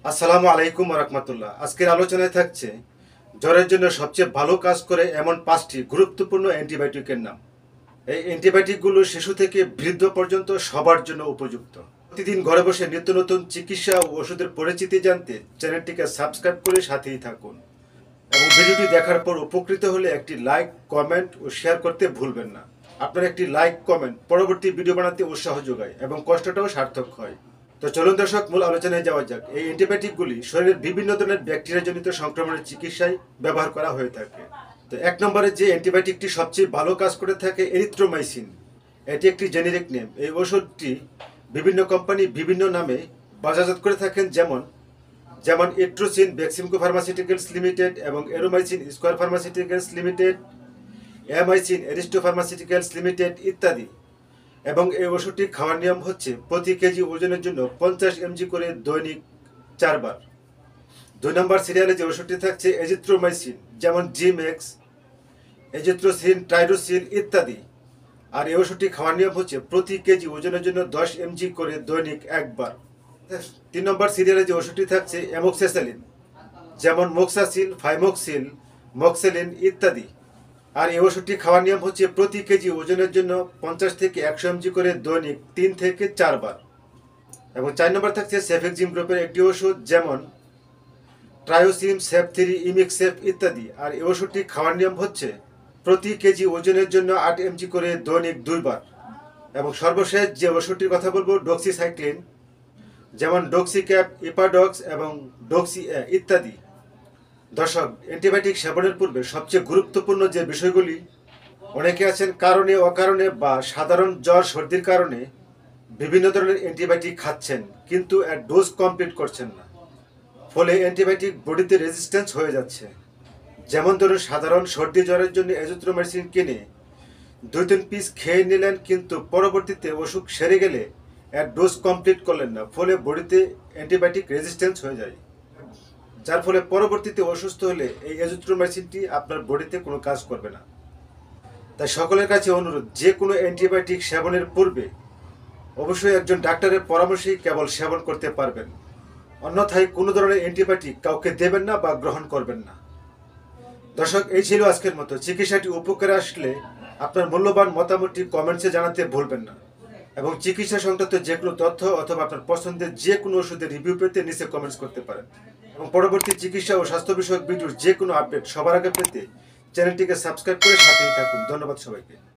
আসসালামু আলাইকুম রাহমাতুল্লাহ। আজকের আলোচনায় থাকছে জ্বরের জন্য সবচেয়ে ভালো কাজ করে এমন 5টি গুরুত্বপূর্ণ অ্যান্টিবায়োটিকের নাম। এই অ্যান্টিবায়োটিকগুলো শিশু থেকে বৃদ্ধ পর্যন্ত সবার জন্য উপযুক্ত। প্রতিদিন ঘরে বসে নিত্য নতুন চিকিৎসা ও ওষুধের পরিচিতি জানতে চ্যানেলটিকে সাবস্ক্রাইব করে সাথেই থাকুন এবং ভিডিওটি দেখার পর উপকৃত হলে একটি লাইক, কমেন্ট ও শেয়ার করতে ভুলবেন না। আপনার একটি লাইক, কমেন্ট পরবর্তী ভিডিও বানাতে উৎসাহ যোগায় এবং কষ্টটাও সার্থক হয়। তো চলুন দর্শক, মূল আলোচনায় যাওয়া যাক। এই অ্যান্টিবায়োটিকগুলি শরীরের বিভিন্ন ধরনের ব্যাকটেরিয়াজনিত সংক্রমণের চিকিৎসায় ব্যবহার করা হয়ে থাকে। তো এক নম্বরে যে অ্যান্টিবায়োটিকটি সবচেয়ে ভালো কাজ করে থাকে এরিথ্রোমাইসিন। এটি একটি জেনেরিক নেম। এই ওষুধটি বিভিন্ন কোম্পানি বিভিন্ন নামে বাজারজাত করে থাকেন, যেমন এট্রোসিন বেক্সিমকো ফার্মাসিউটিক্যালস লিমিটেড এবং Eromycin Square pharmaceuticals limited, Emycin Aristo pharmaceuticals limited ইত্যাদি। এবং এই ওষুধটি খাওয়ার নিয়ম হচ্ছে প্রতি কেজি ওজনের জন্য 50 mg করে দৈনিক 4 বার। 2 নম্বর সিরিয়ালে যে ওষুধটি থাকছে এজিথ্রোমাইসিন, যেমন জিমেক্স, এজিথ্রোসিন, টাইরোসিন ইত্যাদি। আর এই ওষুধটি খাওয়ার নিয়ম হচ্ছে প্রতি কেজি ওজনের জন্য 10 mg করে দৈনিক 1 বার। 3 নম্বর সিরিয়ালে যে ওষুধটি থাকছে অ্যামোক্সিসিলিন, যেমন মোক্সাসিল, ফাইমোক্সিল, মক্সেলিন ইত্যাদি। আর এই ওষুধটি খাওয়ার নিয়ম হচ্ছে প্রতি কেজি ওজনের জন্য 50 থেকে 100 mg করে দৈনিক 3 থেকে 4 বার। এবং 4 নম্বর থাকছে সেফেক্সিম গ্রুপের একটি ওষুধ, যেমন ট্রায়োসিম, সেফ3, ইমিক্সেফ ইত্যাদি। আর এই ওষুধটি খাওয়ার নিয়ম হচ্ছে প্রতি কেজি ওজনের জন্য 8 mg করে দৈনিক 2 বার। এবং সর্বশেষ যে ওষুধটির কথা বলবো ডক্সিসাইক্লিন, যেমন ডক্সিক্যাপ, ইপাডক্স এবং ডক্সি ইত্যাদি। দর্শক, অ্যান্টিবায়োটিক সেবনের পূর্বে সবচেয়ে গুরুত্বপূর্ণ যে বিষয়গুলি, অনেকে আছেন কারণে অকারণে বা সাধারণ জ্বর সর্দির কারণে বিভিন্ন ধরনের অ্যান্টিবায়োটিক খাচ্ছেন, কিন্তু এর ডোজ কমপ্লিট করছেন না। ফলে অ্যান্টিবায়োটিক বডিতে রেজিস্ট্যান্স হয়ে যাচ্ছে। যেমন ধরুন, সাধারণ সর্দি জ্বরের জন্য এজিথ্রোমাইসিন কিনে 2-3 পিস খেয়ে নিলেন, কিন্তু পরবর্তীতে অসুখ সেরে গেলে এর ডোজ কমপ্লিট করলেন না, ফলে বডিতে অ্যান্টিবায়োটিক রেজিস্ট্যান্স হয়ে যায়, যার ফলে পরবর্তীতে অসুস্থ হলে এই এজিথ্রোমাইসিনটি আপনার বডিতে কোনো কাজ করবে না। তাই সকলের কাছে অনুরোধ, যে কোনো অ্যান্টিবায়োটিক সেবনের পূর্বে অবশ্যই একজন ডাক্তারের পরামর্শেই কেবল সেবন করতে পারবেন। অন্যথায় কোনো ধরনের অ্যান্টিবায়োটিক কাউকে দেবেন না বা গ্রহণ করবেন না। দর্শক, এই ছিল আজকের মতো। চিকিৎসাটি উপকারে আসলে আপনার মূল্যবান মতামতটি কমেন্টসে জানাতে ভুলবেন না। এবং চিকিৎসা সংক্রান্ত যে কোনো তথ্য অথবা আপনার পছন্দের যে কোনো ওষুধের রিভিউ পেতে নিচে কমেন্টস করতে পারেন। এবং পরবর্তী চিকিৎসা ও স্বাস্থ্য বিষয়ক ভিডিওর যে কোনো আপডেট সবার আগে পেতে চ্যানেলটিকে সাবস্ক্রাইব করে সাথেই থাকুন। ধন্যবাদ সবাইকে।